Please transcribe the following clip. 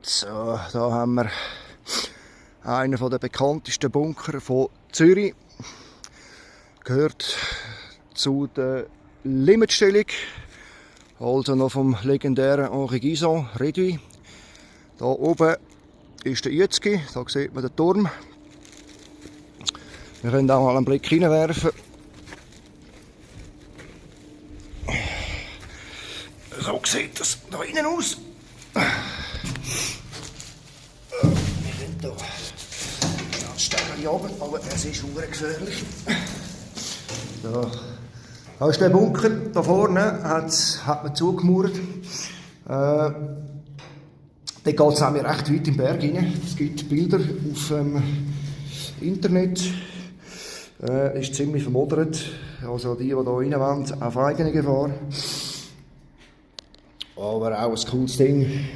So, da haben wir einen der bekanntesten Bunker von Zürich. Gehört zu der Limitstellung, also noch vom legendären Henri Guisan, Réduit. Da oben ist der Uetzgi, da sieht man den Turm. Wir können auch mal einen Blick hineinwerfen. So sieht das da innen aus. Wir sind hier ganz steil oben, aber es ist sehr gefährlich. So. Da ist der Bunker, da vorne hat man zugemauert. Da geht es nämlich recht weit im Berg rein. Es gibt Bilder auf dem Internet. Ist ziemlich vermodert. Also die hier rein wollen, auf eigene Gefahr. Aber auch ein cooles Ding.